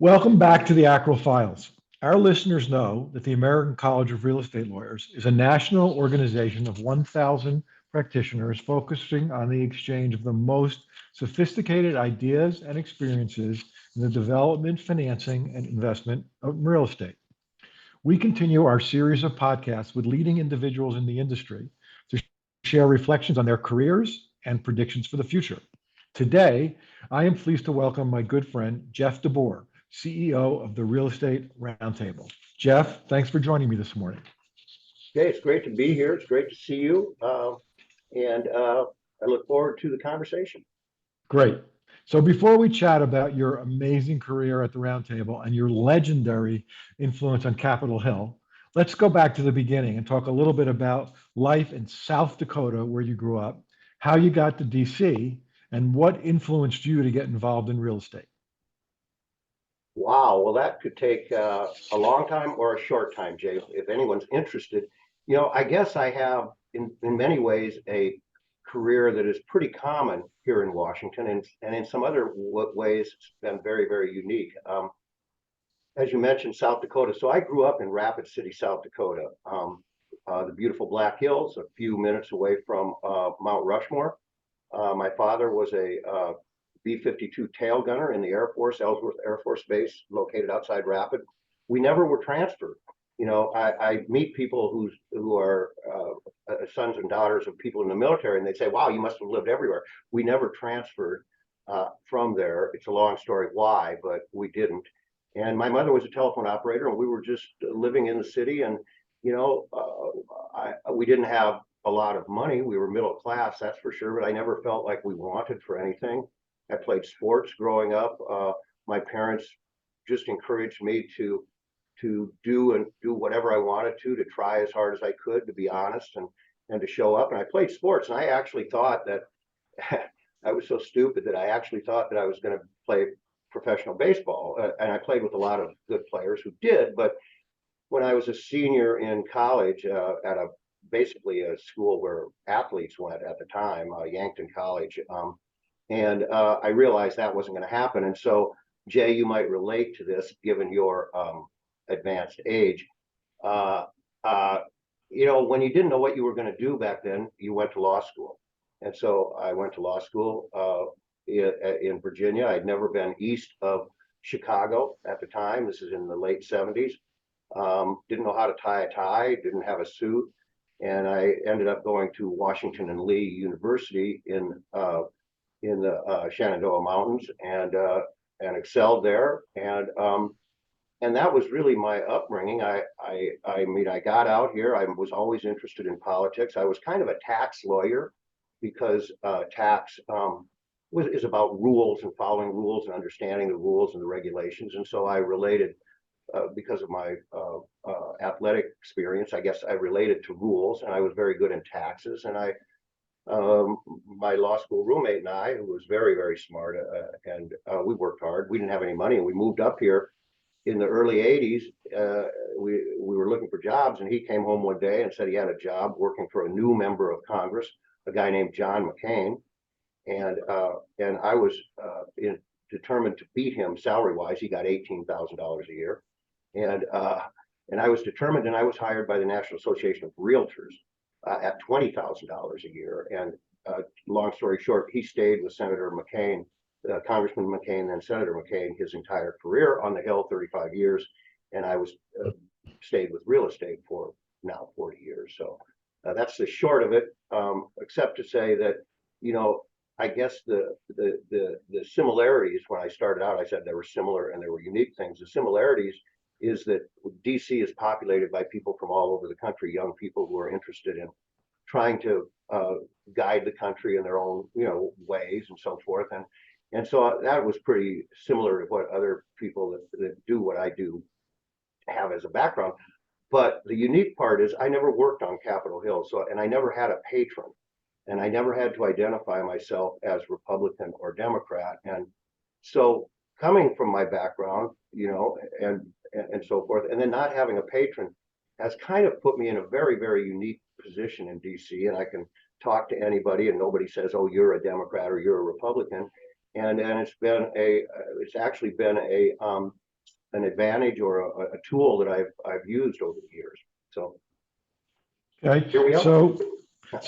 Welcome back to the ACREL Files. Our listeners know that the American College of Real Estate Lawyers is a national organization of 1,000 practitioners focusing on the exchange of the most sophisticated ideas and experiences in the development, financing, and investment of real estate. We continue our series of podcasts with leading individuals in the industry to share reflections on their careers and predictions for the future. Today, I am pleased to welcome my good friend, Jeff DeBoer, CEO of the Real Estate Roundtable. Jeff, thanks for joining me this morning. Okay, it's great to be here. It's great to see you. And I look forward to the conversation. Great. So before we chat about your amazing career at the Roundtable and your legendary influence on Capitol Hill, let's go back to the beginning and talk a little bit about life in South Dakota, where you grew up, how you got to DC, and what influenced you to get involved in real estate. Wow, well, that could take a long time or a short time, Jay, if anyone's interested. I guess I have, in many ways, a career that is pretty common here in Washington, and in some other ways, it's been very, very unique. As you mentioned, South Dakota. So I grew up in Rapid City, South Dakota, the beautiful Black Hills, a few minutes away from Mount Rushmore. My father was a B-52 tail gunner in the Air Force, Ellsworth Air Force Base, located outside Rapid. We never were transferred. I meet people who are sons and daughters of people in the military, and they say, "Wow, you must have lived everywhere." We never transferred from there. It's a long story why, but we didn't. And my mother was a telephone operator, and we were just living in the city. And we didn't have a lot of money. We were middle class, that's for sure. But I never felt like we wanted for anything. I played sports growing up. My parents just encouraged me to do whatever I wanted to try as hard as I could, to be honest, and to show up. And I played sports, and I actually thought that I was so stupid that I actually thought that I was going to play professional baseball. And I played with a lot of good players who did. But when I was a senior in college at basically a school where athletes went at the time, Yankton College, and I realized that wasn't going to happen. And so, Jay, you might relate to this given your advanced age. Uh, when you didn't know what you were going to do back then, you went to law school. And so I went to law school in Virginia. I'd never been east of Chicago at the time. This is in the late 70s. Didn't know how to tie a tie, didn't have a suit. And I ended up going to Washington and Lee University in the Shenandoah Mountains and excelled there. And that was really my upbringing. I mean, I got out here. I was always interested in politics. I was kind of a tax lawyer because tax is about rules and following rules and understanding the rules and the regulations. And so I related, because of my athletic experience, I guess I related to rules, and I was very good in taxes. And my law school roommate and I, who was very, very smart, and we worked hard. We didn't have any money, and we moved up here in the early 80s. We were looking for jobs, and he came home one day and said he had a job working for a new member of Congress, a guy named John McCain. And I was determined to beat him salary-wise. He got $18,000 a year. And I was determined, and I was hired by the National Association of Realtors at $20,000 a year. And long story short, he stayed with Senator McCain, Congressman McCain, then Senator McCain, his entire career on the Hill, 35 years. And I was stayed with real estate for now 40 years. So that's the short of it, except to say that, I guess the similarities, when I started out, I said there were similar and there were unique things. The similarities is that DC is populated by people from all over the country, young people who are interested in trying to guide the country in their own, ways and so forth. And so that was pretty similar to what other people that do what I do have as a background. But the unique part is I never worked on Capitol Hill, and I never had a patron, and I never had to identify myself as Republican or Democrat. And so coming from my background, and so forth, and then not having a patron has kind of put me in a very, very unique position in DC. And I can talk to anybody and nobody says, "Oh, you're a Democrat or you're a Republican." And it's actually been an advantage or a tool that I've used over the years. So Okay, here we are. so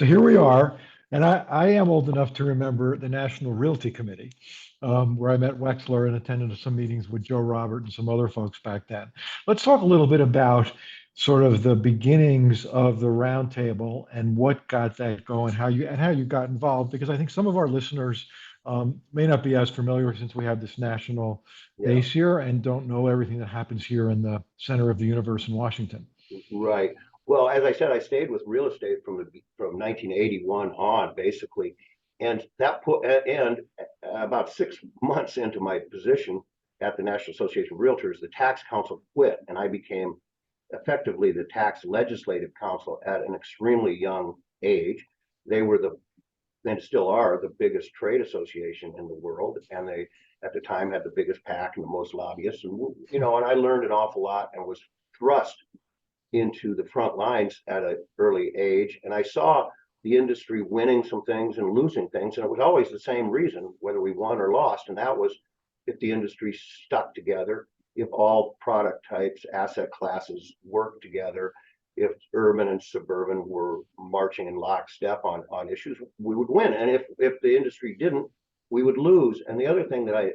here we are, and I am old enough to remember the National Realty Committee, where I met Wexler and attended some meetings with Joe Robert and some other folks back then. Let's talk a little bit about sort of the beginnings of the roundtable and what got that going, how you got involved, because I think some of our listeners may not be as familiar since we have this national Yeah, base here and don't know everything that happens here in the center of the universe in Washington. right. Well, as I said, I stayed with real estate from 1981 on, basically, and that put and about 6 months into my position at the National Association of Realtors, the tax council quit, and I became effectively the tax legislative council at an extremely young age. They were and still are the biggest trade association in the world, and they at the time had the biggest PAC and the most lobbyists, and and I learned an awful lot and was thrust into the front lines at an early age. And I saw the industry winning some things and losing things. And it was always the same reason, whether we won or lost. And that was if the industry stuck together, if all product types, asset classes worked together, if urban and suburban were marching in lockstep on issues, we would win. And if the industry didn't, we would lose. And the other thing that I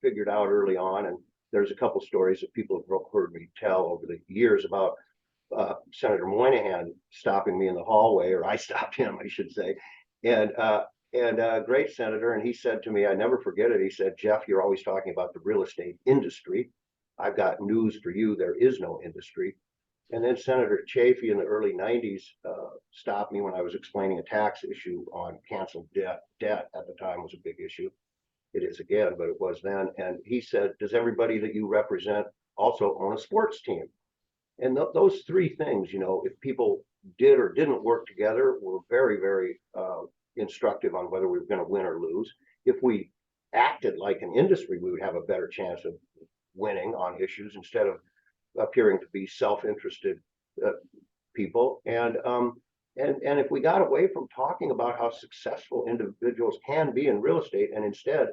figured out early on, and there's a couple stories that people have heard me tell over the years about Senator Moynihan stopping me in the hallway, or I stopped him, I should say, and a great senator. And he said to me, I never forget it. He said, Jeff, you're always talking about the real estate industry. I've got news for you. There is no industry. And then Senator Chafee in the early 90s stopped me when I was explaining a tax issue on canceled debt. Debt at the time was a big issue. It is again, but it was then. And he said, does everybody that you represent also own a sports team? And those three things, if people did or didn't work together, were very, very instructive on whether we were going to win or lose. If we acted like an industry, we would have a better chance of winning on issues instead of appearing to be self-interested people. And if we got away from talking about how successful individuals can be in real estate and instead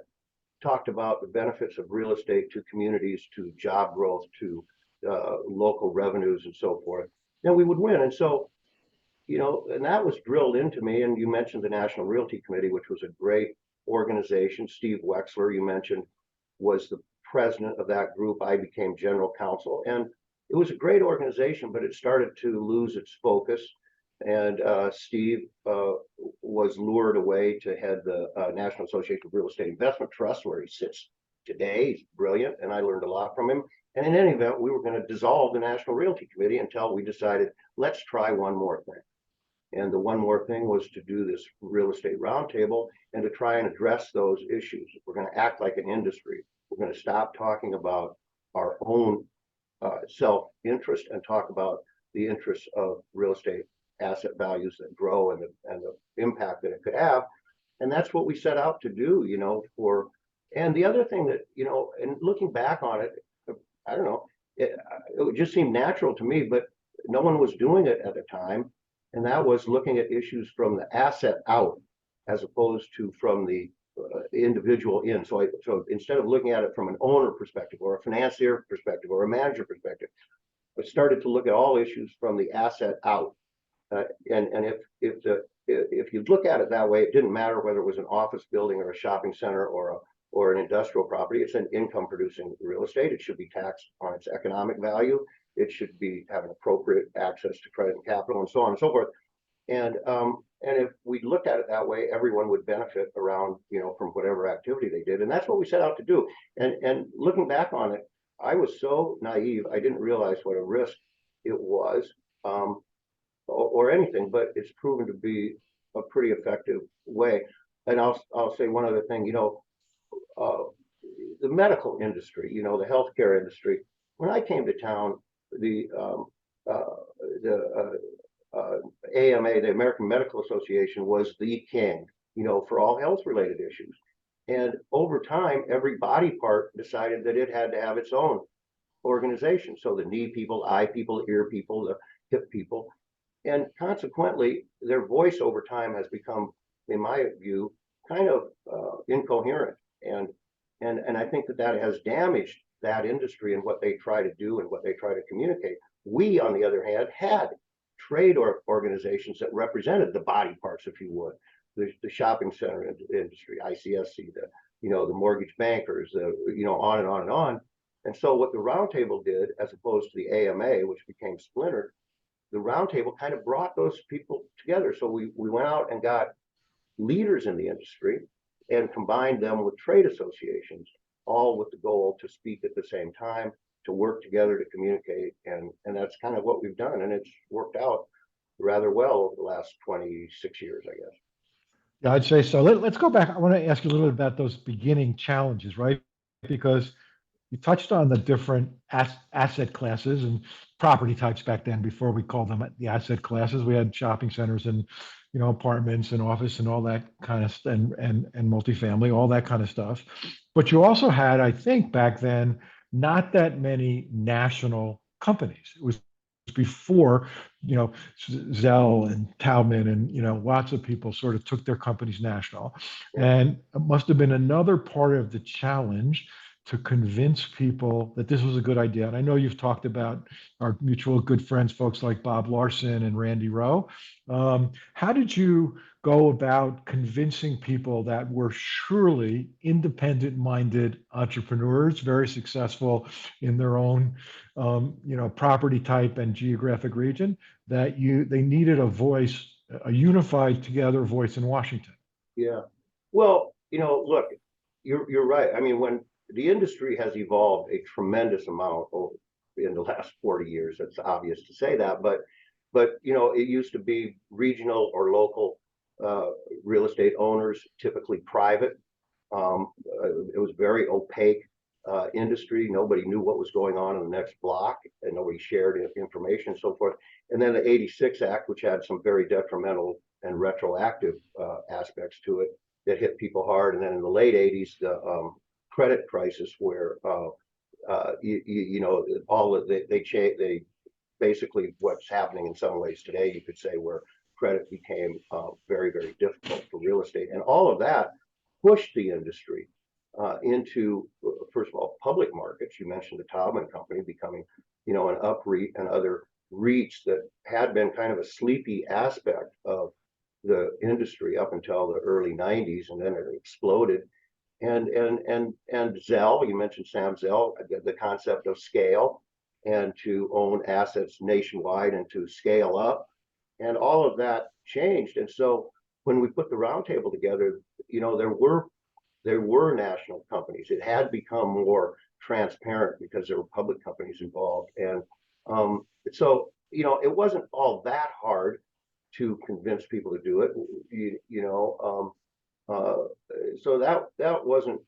talked about the benefits of real estate to communities, to job growth, to local revenues and so forth, then we would win. And so, and that was drilled into me. And you mentioned the National Realty Committee, which was a great organization. Steve Wexler, you mentioned, was the president of that group. I became general counsel, and it was a great organization, but it started to lose its focus. And Steve was lured away to head the National Association of Real Estate Investment Trust, where he sits today. He's brilliant, and I learned a lot from him. And in any event, we were going to dissolve the National Realty Committee until we decided, let's try one more thing. And the one more thing was to do this real estate roundtable and to try and address those issues. We're going to act like an industry. We're going to stop talking about our own self-interest and talk about the interests of real estate asset values that grow and the impact that it could have. And that's what we set out to do, and the other thing that, and looking back on it, I don't know, it just seemed natural to me, but no one was doing it at the time. And that was looking at issues from the asset out as opposed to from the individual in. So instead of looking at it from an owner perspective or a financier perspective or a manager perspective, I started to look at all issues from the asset out. And if you look at it that way, it didn't matter whether it was an office building or a shopping center or an industrial property. It's an income producing real estate. It should be taxed on its economic value. It should be having appropriate access to credit and capital and so on and so forth. And if we looked at it that way, everyone would benefit around, from whatever activity they did. And that's what we set out to do. And looking back on it, I was so naive. I didn't realize what a risk it was, or anything, but it's proven to be a pretty effective way. And I'll say one other thing, the medical industry, the healthcare industry. When I came to town, the AMA, the American Medical Association, was the king, for all health related issues. And over time, every body part decided that it had to have its own organization. So the knee people, eye people, ear people, the hip people, and consequently, their voice over time has become, in my view, kind of incoherent. And I think that has damaged that industry and what they try to do and what they try to communicate. We, on the other hand, had trade organizations that represented the body parts, if you would, the shopping center industry, ICSC, the mortgage bankers, on and on and on. And so what the roundtable did, as opposed to the AMA, which became splintered, the roundtable kind of brought those people together. So we went out and got leaders in the industry and combined them with trade associations, all with the goal to speak at the same time, to work together, to communicate. And that's kind of what we've done. And it's worked out rather well over the last 26 years, I guess. Yeah, I'd say so. Let's go back. I want to ask you a little bit about those beginning challenges, right? Because you touched on the different asset classes and property types back then. Before we called them the asset classes, we had shopping centers and apartments and office and all that kind of and multifamily, all that kind of stuff. But you also had, I think, back then, not that many national companies. It was before Zell and Taubman and lots of people sort of took their companies national, and it must have been another part of the challenge to convince people that this was a good idea. And I know you've talked about our mutual good friends, folks like Bob Larson and Randy Rowe. How did you go about convincing people that were surely independent-minded entrepreneurs, very successful in their own, property type and geographic region, that they needed a voice, a unified together voice in Washington? Yeah. Well, look, you're right. I mean, when the industry has evolved a tremendous amount in the last 40 years, it's obvious to say that, but it used to be regional or local real estate owners, typically private. It was very opaque industry. Nobody knew what was going on in the next block, and nobody shared information and so forth. And then the '86 Act, which had some very detrimental and retroactive aspects to it that hit people hard. And then in the late '80s, the credit crisis, where all of they basically what's happening in some ways today, you could say, where credit became very, very difficult for real estate, and all of that pushed the industry into, first of all, public markets. You mentioned the Taubman Company becoming, an UPREIT and other REITs that had been kind of a sleepy aspect of the industry up until the early '90s, and then it exploded. And Zell, you mentioned Sam Zell, the concept of scale and to own assets nationwide and to scale up, and all of that changed. And so when we put the roundtable together, there were national companies. It had become more transparent because there were public companies involved, and so it wasn't all that hard to convince people to do it. So that wasn't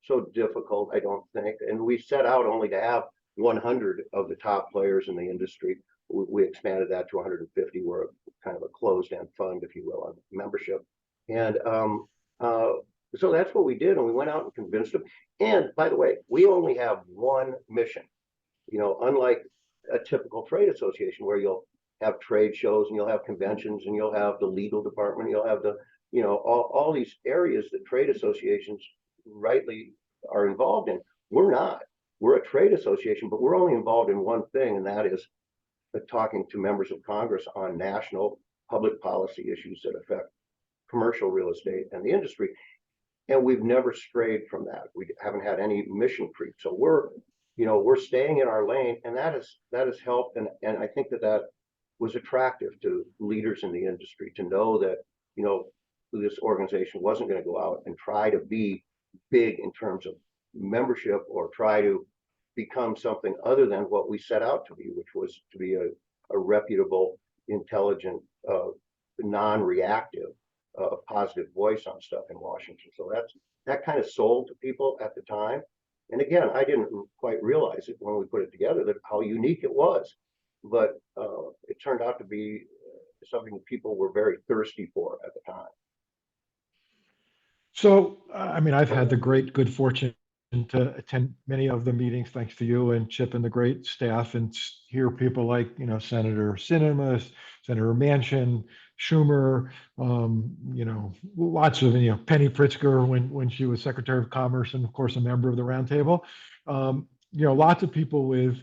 so difficult, I don't think. And we set out only to have 100 of the top players in the industry. We expanded that to 150. We're kind of a closed-end fund, if you will, on membership. And so that's what we did, and we went out and convinced them. And by the way, we only have one mission. Unlike a typical trade association where you'll have trade shows and you'll have conventions and you'll have the legal department, you'll have the all these areas that trade associations rightly are involved in. We're not. We're a trade association, but we're only involved in one thing, and that is talking to members of Congress on national public policy issues that affect commercial real estate and the industry. And we've never strayed from that. We haven't had any mission creep. So we're staying in our lane, and that has helped. And I think that was attractive to leaders in the industry to know that, this organization wasn't going to go out and try to be big in terms of membership or try to become something other than what we set out to be, which was to be a reputable, intelligent, non-reactive, positive voice on stuff in Washington. So that kind of sold to people at the time. And again, I didn't quite realize it when we put it together, that how unique it was. But it turned out to be something that people were very thirsty for at the time. So, I've had the good fortune to attend many of the meetings, thanks to you and Chip and the great staff, and hear people like, Senator Sinema, Senator Manchin Schumer, lots of, Penny Pritzker when she was Secretary of Commerce and of course a member of the Roundtable. Lots of people with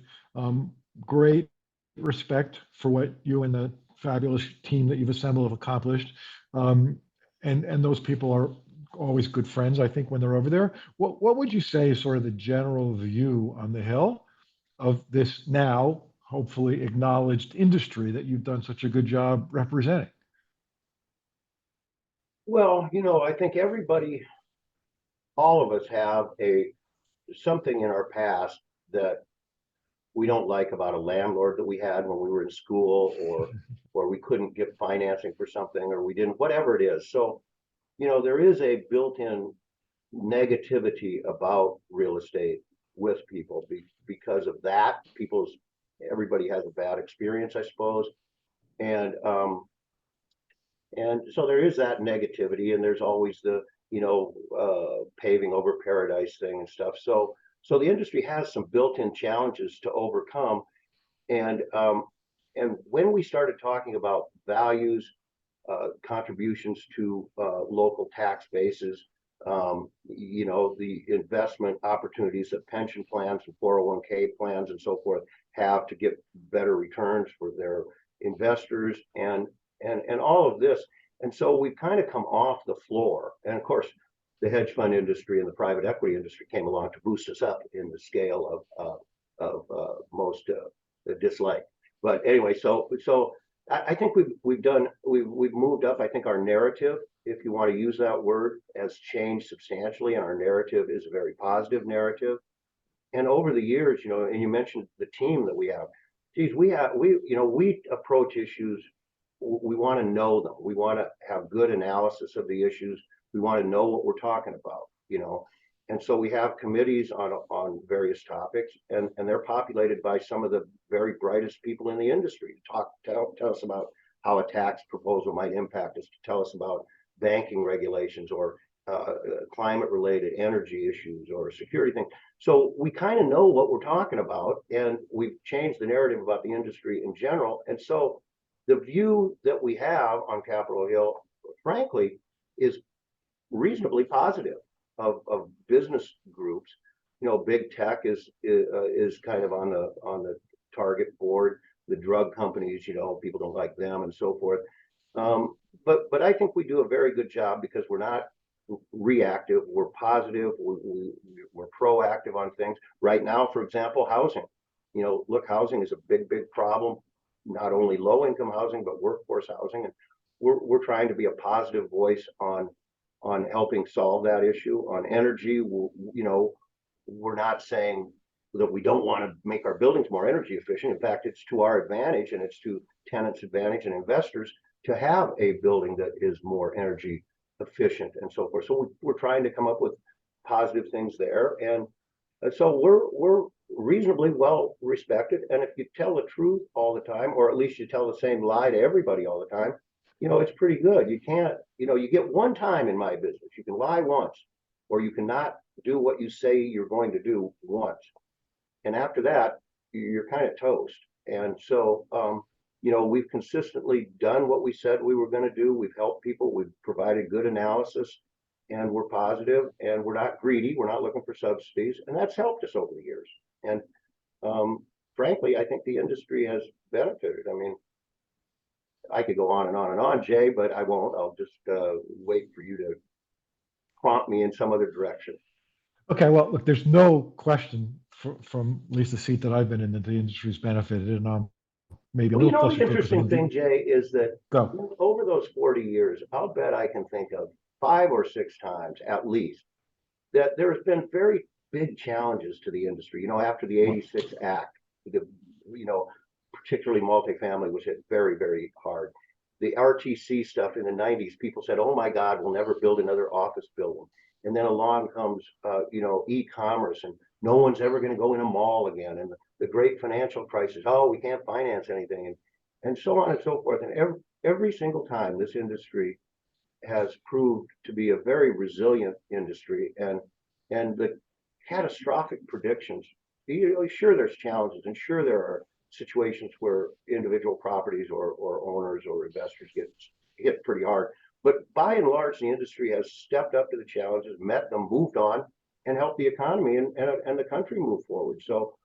great respect for what you and the fabulous team that you've assembled have accomplished. And those people are always good friends, I think, when they're over there. What would you say is sort of the general view on the Hill of this now hopefully acknowledged industry that you've done such a good job representing? Well, I think everybody, all of us have something in our past that we don't like about a landlord that we had when we were in school, or we couldn't get financing for something, or we didn't, whatever it is. So, there is a built-in negativity about real estate with people because of that. Everybody has a bad experience, I suppose. And so there is that negativity, and there's always the, paving over paradise thing and stuff. So the industry has some built-in challenges to overcome. And when we started talking about values, contributions to local tax bases, the investment opportunities that pension plans and 401k plans and so forth have to get better returns for their investors, and all of this. And so we've kind of come off the floor. And of course, the hedge fund industry and the private equity industry came along to boost us up in the scale of most dislike. But anyway, so I think we've moved up. I think our narrative, if you want to use that word, has changed substantially, and our narrative is a very positive narrative. And over the years, and you mentioned the team that we have. Geez, we approach issues. We want to know them. We want to have good analysis of the issues. We want to know what we're talking about. And so we have committees on various topics, and they're populated by some of the very brightest people in the industry to tell us about how a tax proposal might impact us, to tell us about banking regulations or climate-related energy issues or security things. So we kind of know what we're talking about, and we've changed the narrative about the industry in general. And so the view that we have on Capitol Hill, frankly, is reasonably positive of business groups. Big tech is kind of on the target board. The drug companies, people don't like them and so forth. But I think we do a very good job because we're not reactive. We're positive. We're proactive on things. Right now, for example, housing. Look, housing is a big problem. Not only low-income housing, but workforce housing, and we're trying to be a positive voice on helping solve that issue. On energy, we're not saying that we don't want to make our buildings more energy efficient. In fact, it's to our advantage, and it's to tenants' advantage and investors to have a building that is more energy efficient and so forth. So we're trying to come up with positive things there, and so we're reasonably well respected. And if you tell the truth all the time, or at least you tell the same lie to everybody all the time, it's pretty good. You can't, you get one time in my business. You can lie once, or you cannot do what you say you're going to do once. And after that, you're kind of toast. And so, we've consistently done what we said we were going to do. We've helped people. We've provided good analysis, and we're positive, and we're not greedy. We're not looking for subsidies, and that's helped us over the years. And frankly, I think the industry has benefited. I mean, I could go on and on and on, Jay, but I won't. I'll just wait for you to prompt me in some other direction. Okay, well, look, there's no question from at least the seat that I've been in that the industry's benefited, and maybe a little closer the interesting thing, Jay, is that over those 40 years, I'll bet I can think of 5 or 6 times at least that there's been very big challenges to the industry. After the '86 Act, particularly multifamily was hit very, very hard. The RTC stuff in the '90s, people said, "Oh my God, we'll never build another office building." And then along comes, e-commerce, and no one's ever going to go in a mall again. And the great financial crisis, oh, we can't finance anything, and so on and so forth. And every single time, this industry has proved to be a very resilient industry, and the catastrophic predictions. Sure, there's challenges, and sure there are situations where individual properties or owners or investors hit pretty hard. But by and large, the industry has stepped up to the challenges, met them, moved on, and helped the economy and the country move forward. So,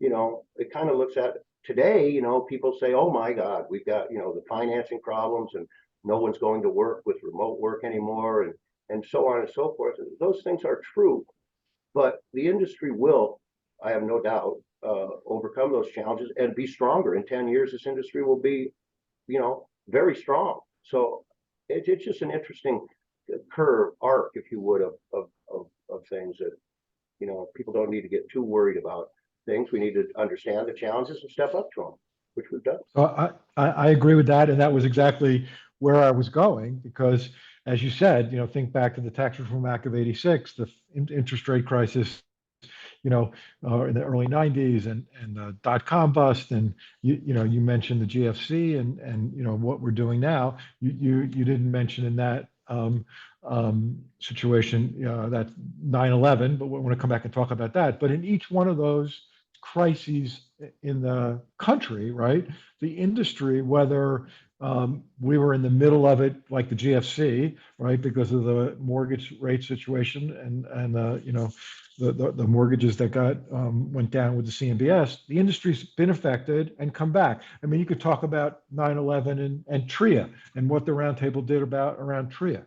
it kind of looks at today, people say, oh my God, we've got, the financing problems and no one's going to work with remote work anymore and so on and so forth. Those things are true, but the industry will, I have no doubt, overcome those challenges and be stronger. In 10 years, this industry will be, very strong. So it's just an interesting curve arc, if you would, of things that, people don't need to get too worried about things. We need to understand the challenges and step up to them, which we've done. I agree with that. And that was exactly where I was going, because as you said, think back to the Tax Reform Act of '86, the interest rate crisis, in the early '90s, and the dot-com bust, and you mentioned the GFC, and what we're doing now. You didn't mention in that situation, that's 9/11, but we want to come back and talk about that. But in each one of those crises in the country, right, the industry, whether we were in the middle of it, like the GFC, right, because of the mortgage rate situation and the mortgages that went down with the CMBS, the industry's been affected and come back. I mean, you could talk about 9/11 and TRIA and what the roundtable did around TRIA.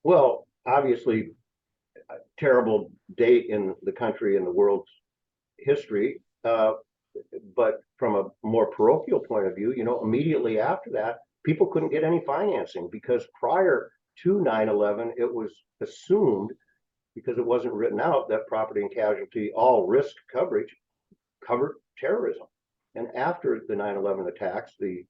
Well, obviously, a terrible date in the country and the world's history. But from a more parochial point of view, immediately after that, people couldn't get any financing because prior to 9/11, it was assumed, because it wasn't written out, that property and casualty all risk coverage covered terrorism. And after the 9/11 attacks, the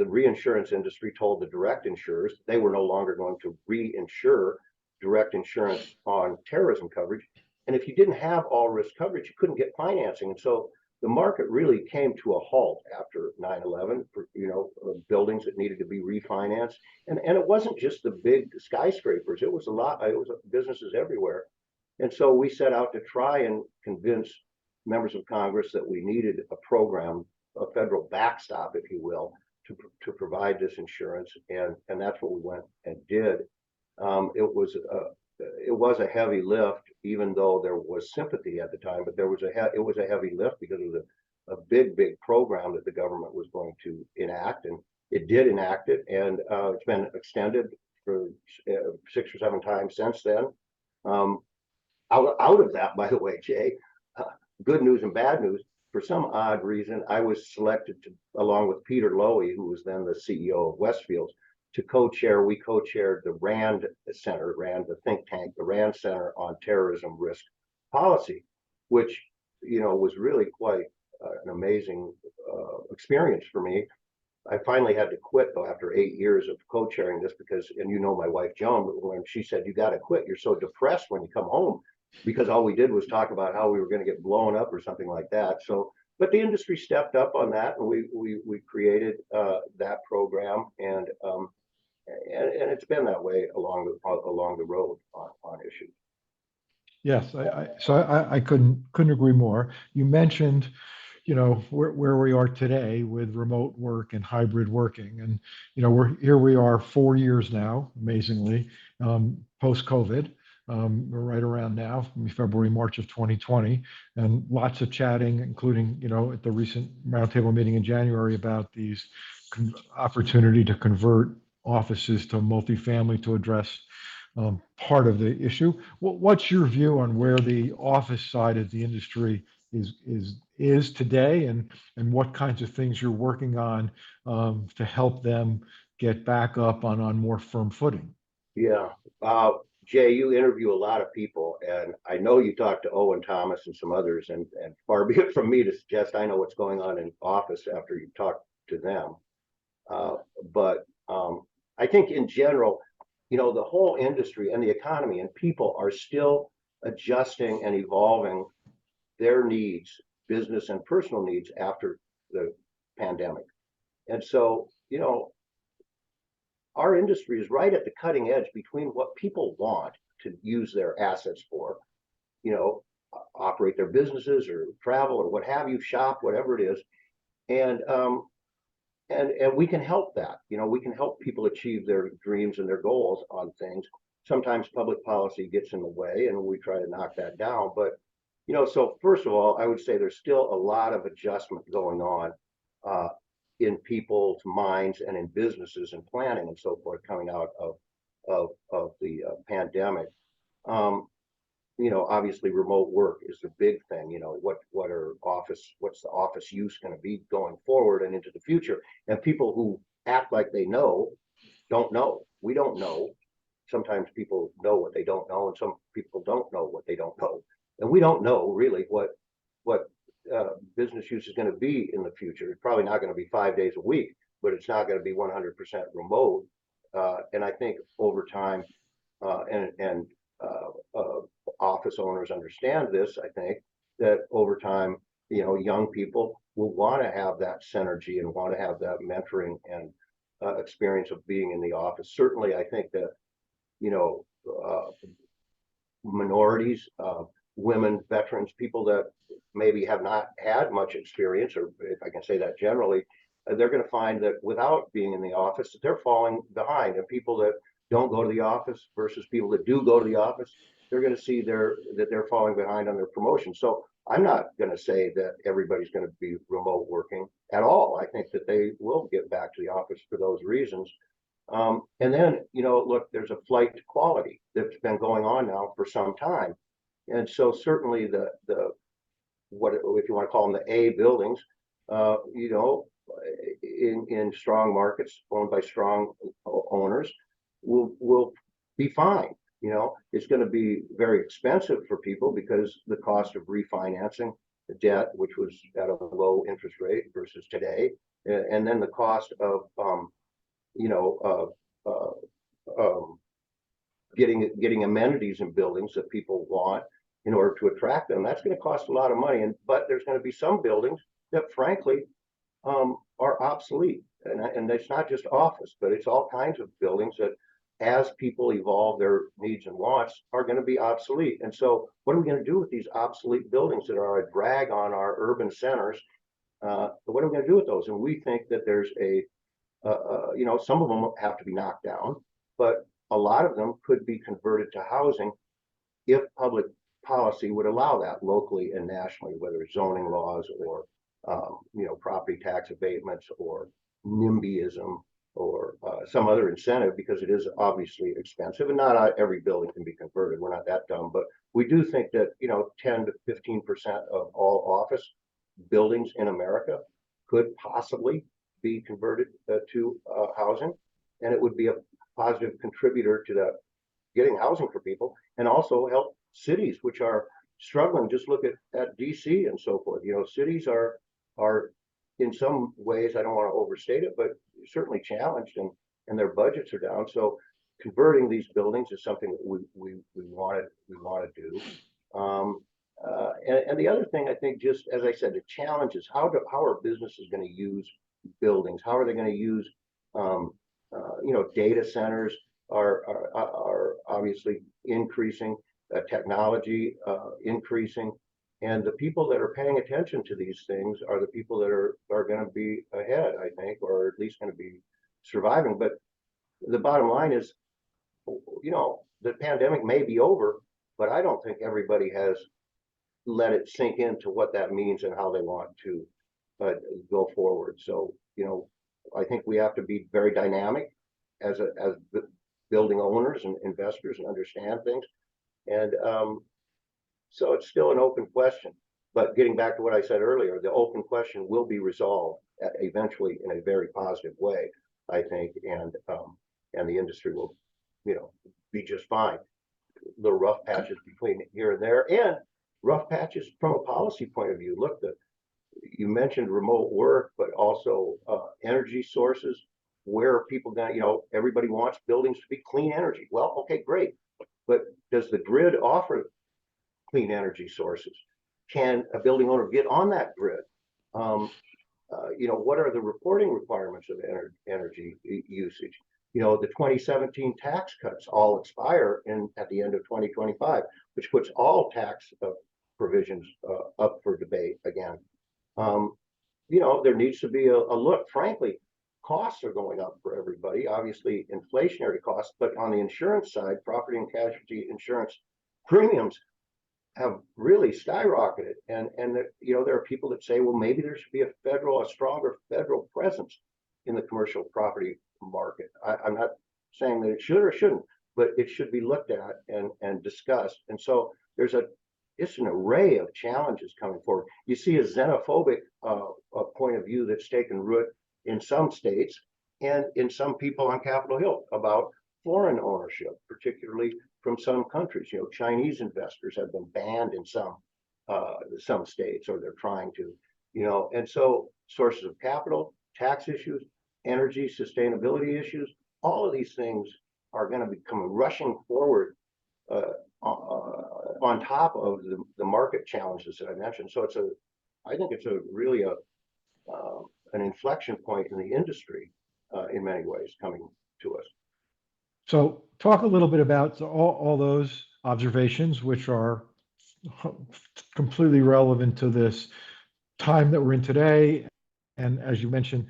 reinsurance industry told the direct insurers they were no longer going to reinsure direct insurance on terrorism coverage. And if you didn't have all risk coverage, you couldn't get financing. And so the market really came to a halt after 9/11 for, buildings that needed to be refinanced. And it wasn't just the big skyscrapers. It was businesses everywhere. And so we set out to try and convince members of Congress that we needed a program, a federal backstop, if you will, to provide this insurance. And that's what we went and did. It was a heavy lift, even though there was sympathy at the time, but it was a heavy lift because it was a big program that the government was going to enact, and it did enact it, and it's been extended for 6 or 7 times since then. Out of that, by the way, Jay, good news and bad news. For some odd reason, I was selected to, along with Peter Lowy, who was then the CEO of Westfields, to co-chair. We co-chaired the RAND Center, the think tank, the RAND Center on Terrorism Risk Policy, which, was really quite an amazing experience for me. I finally had to quit, though, after 8 years of co-chairing this because, and my wife, Joan, when she said, you got to quit, you're so depressed when you come home, because all we did was talk about how we were going to get blown up or something like that. So, but the industry stepped up on that, and we created that program, and it's been that way along the road on issues. Yes, I couldn't agree more. You mentioned, where we are today with remote work and hybrid working, and we are 4 years now, amazingly, post-COVID. We're right around now, February, March of 2020, and lots of chatting, including, at the recent roundtable meeting in January about these opportunity to convert offices to multifamily to address part of the issue. What's your view on where the office side of the industry is today, and what kinds of things you're working on to help them get back up on more firm footing? Yeah. Jay, you interview a lot of people, and I know you talked to Owen Thomas and some others, and far be it from me to suggest I know what's going on in office after you talk to them. But I think in general, the whole industry and the economy and people are still adjusting and evolving their needs, business and personal needs, after the pandemic. And so, our industry is right at the cutting edge between what people want to use their assets for, operate their businesses or travel or what have you, shop, whatever it is, and and we can help that. We can help people achieve their dreams and their goals on things. Sometimes public policy gets in the way, and we try to knock that down. But so first of all, I would say there's still a lot of adjustment going on uh, in people's minds and in businesses and planning and so forth coming out of the pandemic. Um, Obviously remote work is the big thing. What's the office use going to be going forward and into the future? And people who act like they know don't know. We don't know. Sometimes people know what they don't know, and some people don't know what they don't know. And we don't know really what business use is going to be in the future. It's probably not going to be 5 days a week, but it's not going to be 100% remote. And I think over time, and office owners understand this, I think, that over time, young people will want to have that synergy and want to have that mentoring and experience of being in the office. Certainly, I think that, you know, uh, minorities, women, veterans, people that maybe have not had much experience, or if I can say that generally, they're going to find that without being in the office, they're falling behind. And people that don't go to the office versus people that do go to the office, they're going to see that they're falling behind on their promotion. So I'm not going to say that everybody's going to be remote working at all. I think that they will get back to the office for those reasons. And then, look, there's a flight to quality that's been going on now for some time. And so certainly what, if you want to call them the A buildings, uh, you know, in strong markets owned by strong owners will be fine. It's going to be very expensive for people because the cost of refinancing the debt, which was at a low interest rate versus today, and then the cost of you know, uh, uh, um, getting amenities in buildings that people want in order to attract them. That's going to cost a lot of money, but there's going to be some buildings that, frankly, are obsolete, and it's not just office, but it's all kinds of buildings that, as people evolve their needs and wants, are going to be obsolete. And so, what are we going to do with these obsolete buildings that are a drag on our urban centers? What are we going to do with those? And we think that there's some of them have to be knocked down, but a lot of them could be converted to housing if public policy would allow that locally and nationally, whether it's zoning laws or property tax abatements or NIMBYism or some other incentive, because it is obviously expensive and not every building can be converted. We're not that dumb, but we do think that 10 to 15% of all office buildings in America could possibly be converted to housing, and it would be a positive contributor to that, getting housing for people, and also help cities which are struggling. Just look at DC and so forth. Cities are in some ways, I don't want to overstate it, but certainly challenged, and their budgets are down. So converting these buildings is something that we want to do. And the other thing, I think, just as I said, the challenge is how are businesses going to use buildings? How are they going to use data centers are obviously increasing, technology increasing, and the people that are paying attention to these things are the people that are going to be ahead, I think, or at least going to be surviving. But the bottom line is, the pandemic may be over, but I don't think everybody has let it sink into what that means and how they want to go forward. So, I think we have to be very dynamic as building owners and investors and understand things. And so it's still an open question. But getting back to what I said earlier, the open question will be resolved eventually in a very positive way, I think, and the industry will, be just fine. Little rough patches between here and there, and rough patches from a policy point of view. Look, you mentioned remote work, but also energy sources. Where are people going? Everybody wants buildings to be clean energy. Well, okay, great, but does the grid offer clean energy sources? Can a building owner get on that grid? What are the reporting requirements of energy usage? The 2017 tax cuts all expire at the end of 2025, which puts all tax provisions up for debate again. There needs to be a look. Frankly, costs are going up for everybody, obviously inflationary costs, but on the insurance side, property and casualty insurance premiums have really skyrocketed. And there are people that say, well, maybe there should be a stronger federal presence in the commercial property market. I'm not saying that it should or shouldn't, but it should be looked at and discussed. And so it's an array of challenges coming forward. You see a xenophobic point of view that's taken root in some states and in some people on Capitol Hill about foreign ownership, particularly from some countries. Chinese investors have been banned in some states, or they're trying to. And so sources of capital, tax issues, energy sustainability issues, all of these things are going to be coming rushing forward on top of the market challenges that I mentioned. So I think it's really an inflection point in the industry in many ways coming to us. So talk a little bit about all those observations, which are completely relevant to this time that we're in today. And as you mentioned,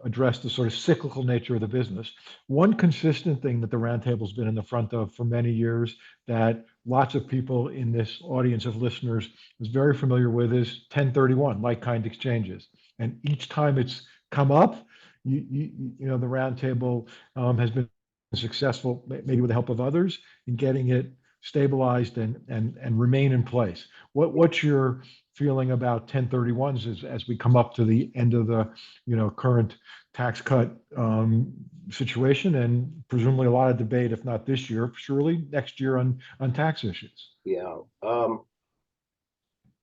address the sort of cyclical nature of the business. One consistent thing that the Roundtable's been in the front of for many years, that lots of people in this audience of listeners is very familiar with, is 1031, like-kind exchanges. And each time it's come up, the Roundtable has been successful, maybe with the help of others, in getting it stabilized and remain in place. What's your feeling about 1031s as we come up to the end of the current tax cut situation, and presumably a lot of debate, if not this year, surely next year on tax issues? Yeah.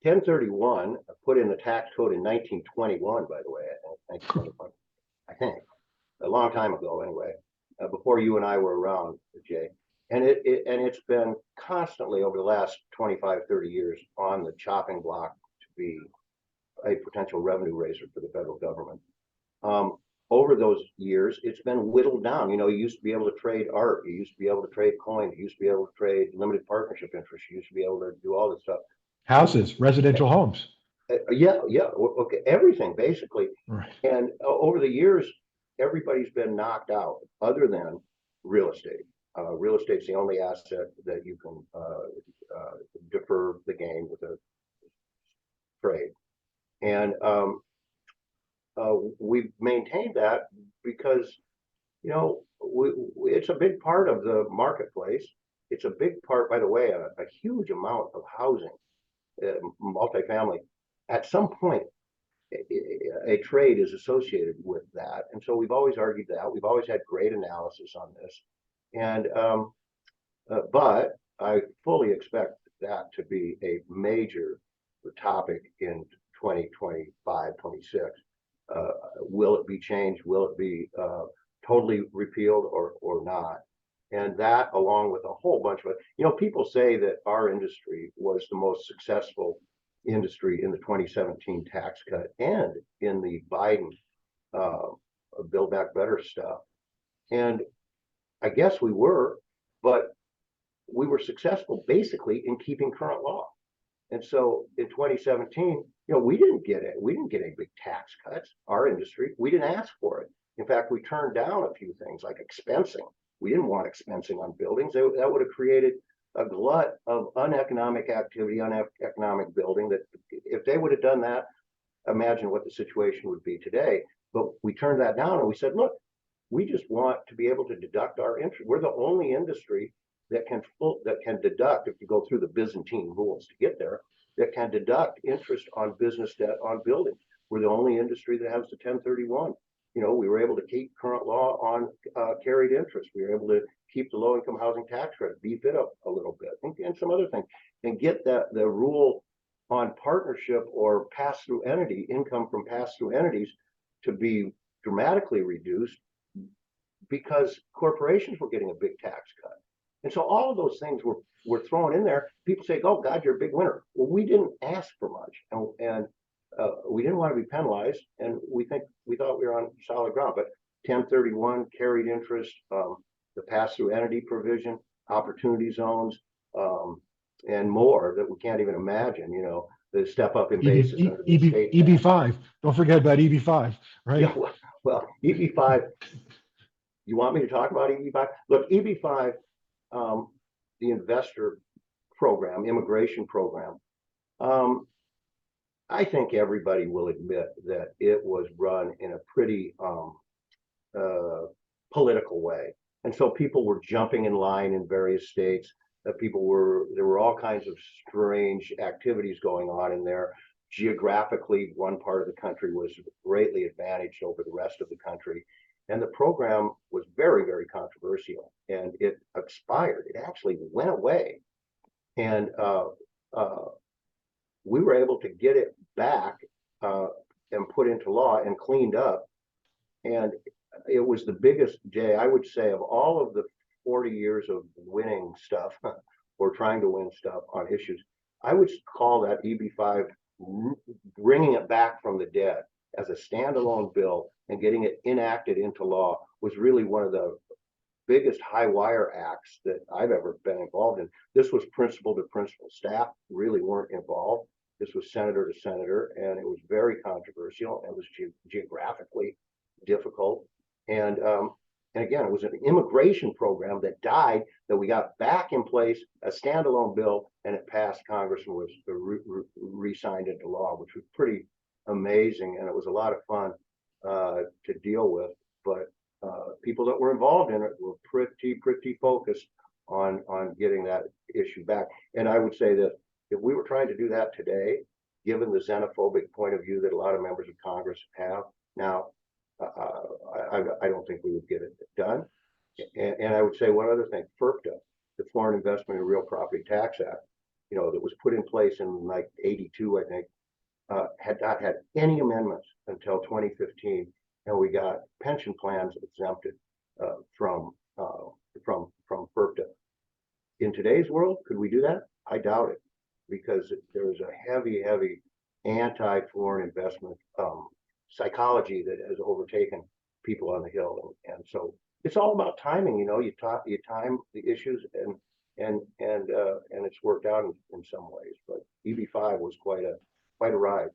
1031 put in the tax code in 1921, by the way, I think a long time ago anyway, before you and I were around, Jay. And it's been constantly over the last 25, 30 years on the chopping block to be a potential revenue raiser for the federal government. Over those years, it's been whittled down. You used to be able to trade art. You used to be able to trade coin. You used to be able to trade limited partnership interest. You used to be able to do all this stuff. Houses, residential homes. Yeah. Okay. Everything, basically. Right. And over the years, everybody's been knocked out other than real estate. Real estate's the only asset that you can defer the gain with a trade. And we've maintained that because, it's a big part of the marketplace. It's a big part, by the way, a huge amount of housing, multifamily. At some point, a trade is associated with that. And so we've always argued that. We've always had great analysis on this. And but I fully expect that to be a major topic in 2025, 26. Will it be changed? Will it be totally repealed or not? And that, along with a whole bunch of it, people say that our industry was the most successful industry in the 2017 tax cut and in the Biden Build Back Better stuff. And I guess we were, but we were successful basically in keeping current law. And so in 2017, we didn't get it. We didn't get any big tax cuts. Our industry, we didn't ask for it. In fact, we turned down a few things like expensing. We didn't want expensing on buildings. That would have created a glut of uneconomic activity, uneconomic building. That if they would have done that, imagine what the situation would be today. But we turned that down and we said, look, we just want to be able to deduct our interest. We're the only industry that can deduct, if you go through the Byzantine rules to get there, that can deduct interest on business debt on buildings. We're the only industry that has the 1031. We were able to keep current law on carried interest. We were able to keep the low-income housing tax credit, beef it up a little bit, and some other things, and get the rule on partnership or pass-through entity, income from pass-through entities, to be dramatically reduced because corporations were getting a big tax cut. And so all of those things were thrown in there. People say, oh, God, you're a big winner. Well, we didn't ask for much. And we didn't want to be penalized. And we thought we were on solid ground. But 1031, carried interest, the pass-through entity provision, opportunity zones, and more that we can't even imagine, the step up in basis. EB5. Don't forget about EB5, right? Yeah, Well, EB5, you want me to talk about EB5? Look, EB5, the investor program, immigration program, I think everybody will admit that it was run in a pretty political way. And so people were jumping in line in various states. There were all kinds of strange activities going on in there. Geographically, one part of the country was greatly advantaged over the rest of the country. And the program was very, very controversial, and it expired. It actually went away. And we were able to get it back and put into law and cleaned up. And it was the biggest, Jay, I would say, of all of the 40 years of winning stuff or trying to win stuff on issues, I would call that EB5 bringing it back from the dead as a standalone bill and getting it enacted into law was really one of the biggest high wire acts that I've ever been involved in. This was principal to principal. Staff really weren't involved. This was senator to senator, and it was very controversial. It was geographically difficult. And again, it was an immigration program that died, that we got back in place, a standalone bill, and it passed Congress and was re-signed into law, which was pretty amazing. And it was a lot of fun to deal with. But people that were involved in it were pretty focused on getting that issue back. And I would say that if we were trying to do that today, given the xenophobic point of view that a lot of members of Congress have now, I don't think we would get it done. And I would say one other thing, FIRPTA, the Foreign Investment and Real Property Tax Act, you know, that was put in place in like 82, I think, had not had any amendments until 2015, and we got pension plans exempted from FIRPTA. In today's world, could we do that? I doubt it, because there's a heavy anti-foreign investment psychology that has overtaken people on the Hill, and so it's all about timing. You know, you time the issues, and it's worked out in some ways. But EB5 was quite a ride.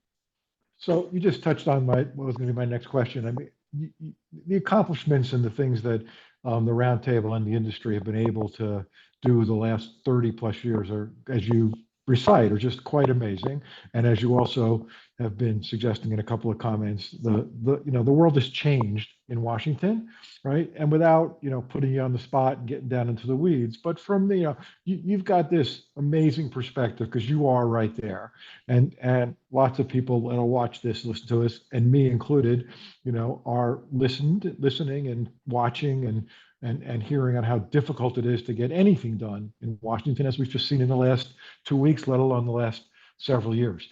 So you just touched on what was going to be my next question. I mean, the accomplishments and the things that the roundtable and the industry have been able to do the last 30 plus years are, as you recite, are just quite amazing. And as you also have been suggesting in a couple of comments, the world has changed in Washington, right? And without putting you on the spot and getting down into the weeds, but from the you've got this amazing perspective because you are right there, and lots of people that'll watch this, listen to us, and me included, are listening and watching and hearing on how difficult it is to get anything done in Washington, as we've just seen in the last 2 weeks, let alone the last several years.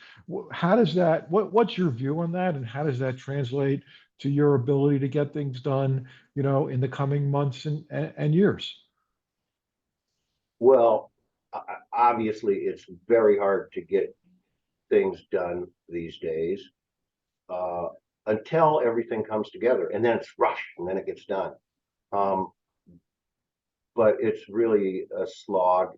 How does that, what's your view on that, and how does that translate to your ability to get things done, in the coming months and years? Well, obviously, it's very hard to get things done these days until everything comes together, and then it's rushed, and then it gets done. But it's really a slog.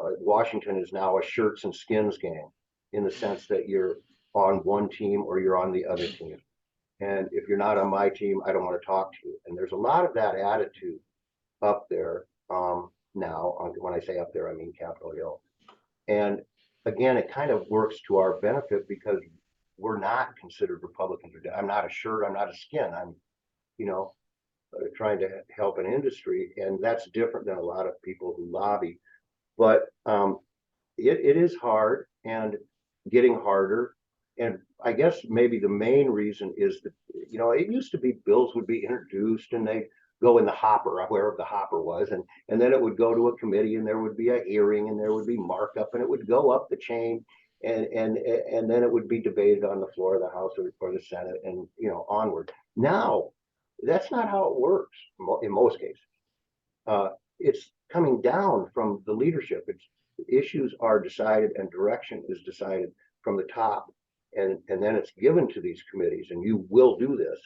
Washington is now a shirts and skins game, in the sense that you're on one team or you're on the other team. And if you're not on my team, I don't want to talk to you. And there's a lot of that attitude up there now. When I say up there, I mean Capitol Hill. And again, it kind of works to our benefit because we're not considered Republicans. I'm not a shirt, I'm not a skin. I'm, trying to help an industry, and that's different than a lot of people who lobby. But it is hard and getting harder. And I guess maybe the main reason is that, it used to be bills would be introduced and they go in the hopper, wherever the hopper was, and then it would go to a committee and there would be a hearing and there would be markup and it would go up the chain, and then it would be debated on the floor of the House or the Senate, and onward. Now, that's not how it works in most cases. It's coming down from the leadership. Issues are decided and direction is decided from the top, and then it's given to these committees, and you will do this.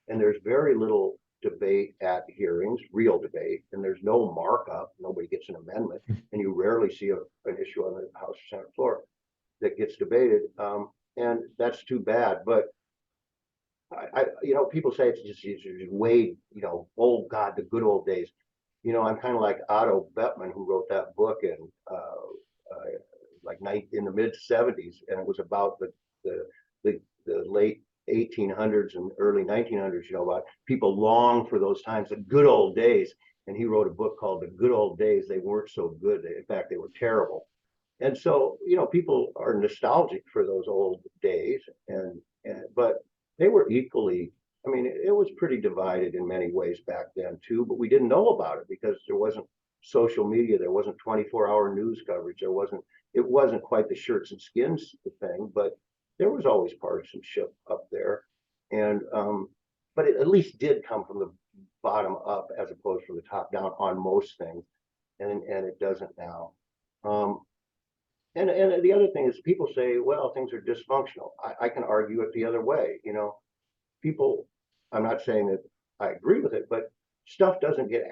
And there's very little debate at hearings, real debate, and there's no markup. Nobody gets an amendment, and you rarely see an issue on the House or Senate floor that gets debated, and that's too bad. But people say it's just way, oh God, the good old days. I'm kind of like Otto Bettman, who wrote that book in the mid '70s, and it was about the the late 1800s and early 1900s. About people long for those times, the good old days. And he wrote a book called The Good Old Days. They weren't so good. In fact, they were terrible. And so, people are nostalgic for those old days, but they were equally. I mean, it was pretty divided in many ways back then too, but we didn't know about it because there wasn't social media, there wasn't 24-hour news coverage, it wasn't quite the shirts and skins thing, but there was always partisanship up there, and but it at least did come from the bottom up as opposed from the top down on most things, and it doesn't now. Um, and the other thing is people say, well, things are dysfunctional. I can argue it the other way. People, I'm not saying that I agree with it, but stuff doesn't get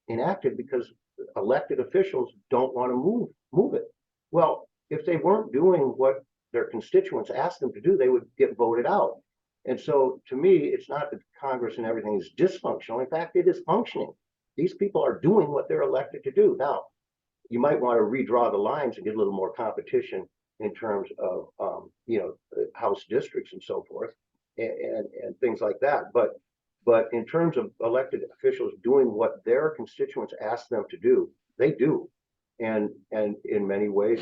enacted because elected officials don't want to move it. Well, if they weren't doing what their constituents asked them to do, they would get voted out. And so to me, it's not that Congress and everything is dysfunctional. In fact, it is functioning. These people are doing what they're elected to do. Now, you might want to redraw the lines and get a little more competition in terms of House districts and so forth, and things like that. But in terms of elected officials doing what their constituents ask them to do, they do, and in many ways,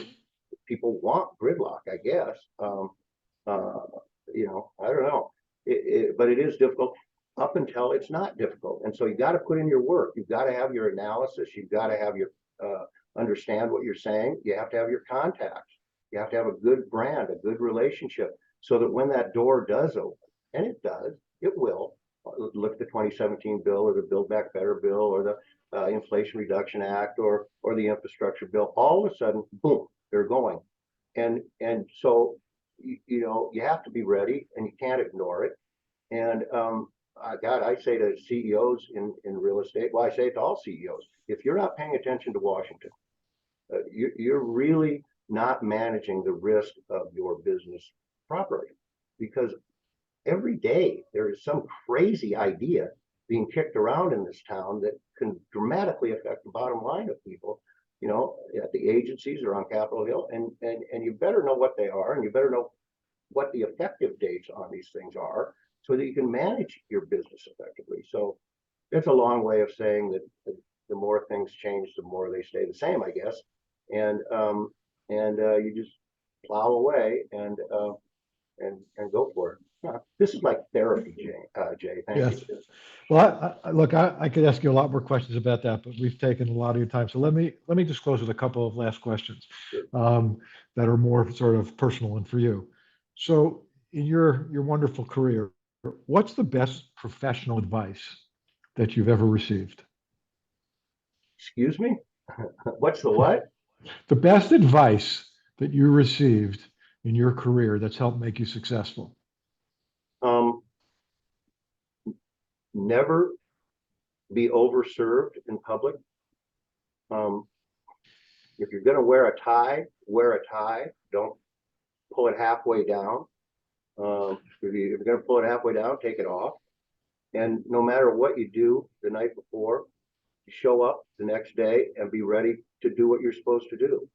people want gridlock, I guess. I don't know, but it is difficult up until it's not difficult, and so you got to put in your work. You've got to have your analysis. You've got to have your understand what you're saying. You have to have your contacts. You have to have a good brand, a good relationship, so that when that door does open, and it does, it will. Look at the 2017 bill or the Build Back Better bill or the Inflation Reduction Act or the infrastructure bill. All of a sudden, boom, they're going. And so, you have to be ready and you can't ignore it. And God, I say to CEOs in real estate, well, I say it to all CEOs, if you're not paying attention to Washington, you're really not managing the risk of your business properly, because every day there is some crazy idea being kicked around in this town that can dramatically affect the bottom line of people, at the agencies or on Capitol Hill, and you better know what they are, and you better know what the effective dates on these things are, so that you can manage your business effectively. So it's a long way of saying that the more things change, the more they stay the same, I guess. And you just plow away and go for it. This is like therapy, Jay. Thank Yes. you. Well, look, I could ask you a lot more questions about that, but we've taken a lot of your time. So let me just close with a couple of last questions that are more sort of personal and for you. So in your wonderful career, what's the best professional advice that you've ever received? Excuse me? What's the what? The best advice that you received in your career that's helped make you successful? Um, Never be overserved in public. Um, if you're going to wear a tie, wear a tie. Don't pull it halfway down. If you're going to pull it halfway down, take it off. And no matter what you do the night before, you show up the next day and be ready to do what you're supposed to do.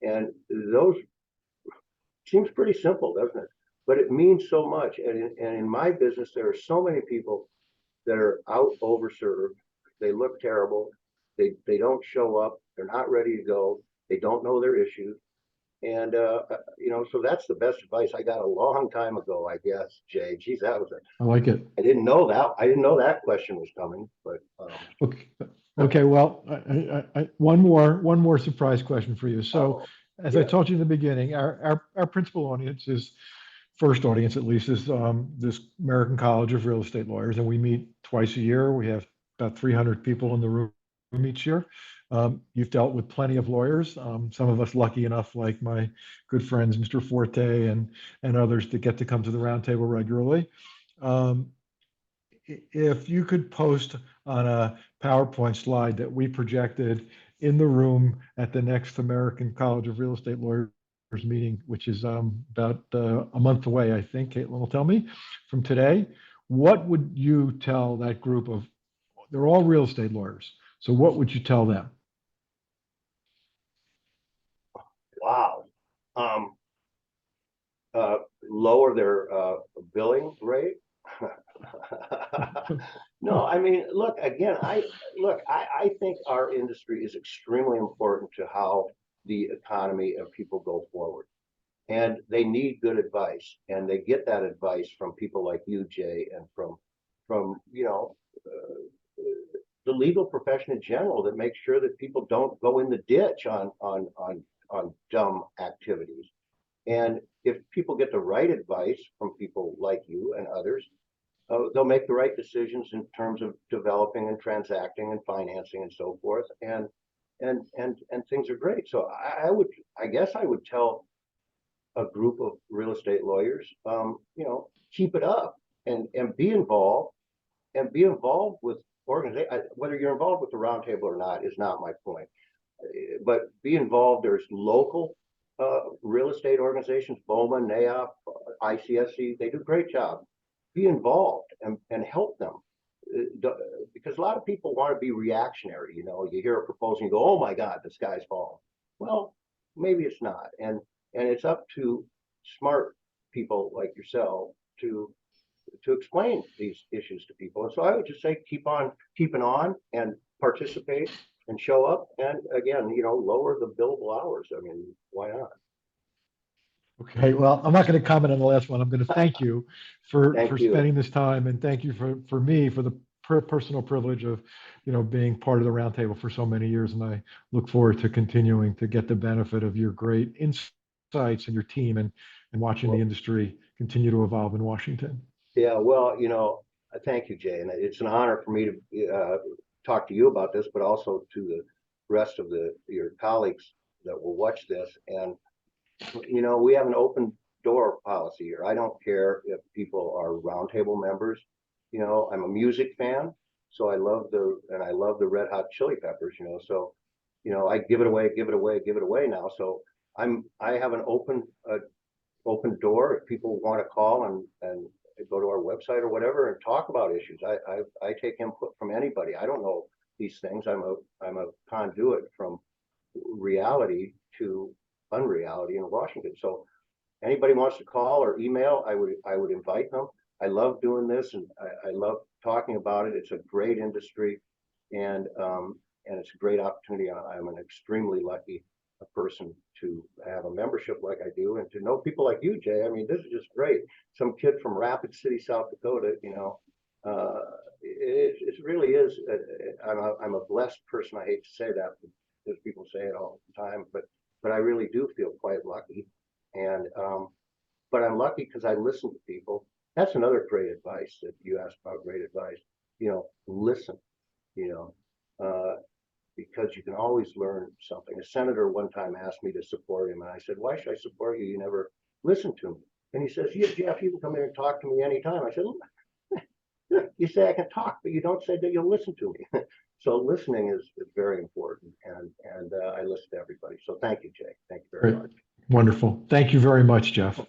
And those seems pretty simple, doesn't it? But it means so much. And in my business, there are so many people that are out overserved. They look terrible. They don't show up. They're not ready to go. They don't know their issues. And so that's the best advice I got a long time ago, I guess, Jay. Geez, that was it. I like it. I didn't know that. I didn't know that question was coming, but Okay. Okay. Well, one more surprise question for you. So, as I told you in the beginning, our principal audience is, first audience at least, is this American College of Real Estate Lawyers, and we meet twice a year. We have about 300 people in the room each year. You've dealt with plenty of lawyers. Some of us lucky enough, like my good friends, Mr. Forte and others, to get to come to the roundtable regularly. If you could post on a PowerPoint slide that we projected in the room at the next American College of Real Estate Lawyers meeting, which is about a month away, I think, Caitlin will tell me, from today, what would you tell that group of, they're all real estate lawyers. So what would you tell them? Wow. Um, Lower their billing rate. No, I mean, look, again, I think our industry is extremely important to how the economy of people go forward. And they need good advice, and they get that advice from people like you, Jay, and from the legal profession in general, that makes sure that people don't go in the ditch on dumb activities. And if people get the right advice from people like you and others, they'll make the right decisions in terms of developing and transacting and financing and so forth. And things are great. So I guess I would tell a group of real estate lawyers, keep it up and be involved with organization. Whether you're involved with the roundtable or not is not my point, but be involved. There's local real estate organizations, BOMA, NAIOP, ICSC. They do a great job. Be involved and help them. Because a lot of people want to be reactionary. You hear a proposal and you go, oh my God, the sky's falling. Well, maybe it's not. And it's up to smart people like yourself to explain these issues to people. And so I would just say keep on keeping on and participate and show up. And again, lower the billable hours. I mean, why not? Okay, well, I'm not going to comment on the last one. I'm going to thank you for Thank you. spending this time, and thank you for me for the personal privilege of being part of the roundtable for so many years. And I look forward to continuing to get the benefit of your great insights and your team, and watching the industry continue to evolve in Washington. Yeah, well, thank you, Jay, and it's an honor for me to talk to you about this, but also to the rest of your colleagues that will watch this. And we have an open door policy here. I don't care if people are roundtable members. I'm a music fan, so I love the Red Hot Chili Peppers. So I give it away now. So I have an open door if people want to call and go to our website or whatever and talk about issues. I take input from anybody. I don't know these things. I'm a conduit from reality to unreality in Washington. So anybody wants to call or email, I would invite them. I love doing this, and I love talking about it. It's a great industry, and it's a great opportunity. I'm an extremely lucky person to have a membership like I do, and to know people like you, Jay. I mean, this is just great. Some kid from Rapid City, South Dakota. It really is. I'm a blessed person. I hate to say that because people say it all the time, but I really do feel quite lucky. And but I'm lucky because I listen to people. That's another great advice that you asked about. Great advice. Listen. You know, because you can always learn something. A senator one time asked me to support him, and I said, "Why should I support you? You never listen to me." And he says, "Yeah, Jeff, you can come in and talk to me anytime." I said, "You say I can talk, but you don't say that you'll listen to me." So listening is very important, and I listen to everybody. So thank you, Jay. Thank you very much. Wonderful. Thank you very much, Jeff.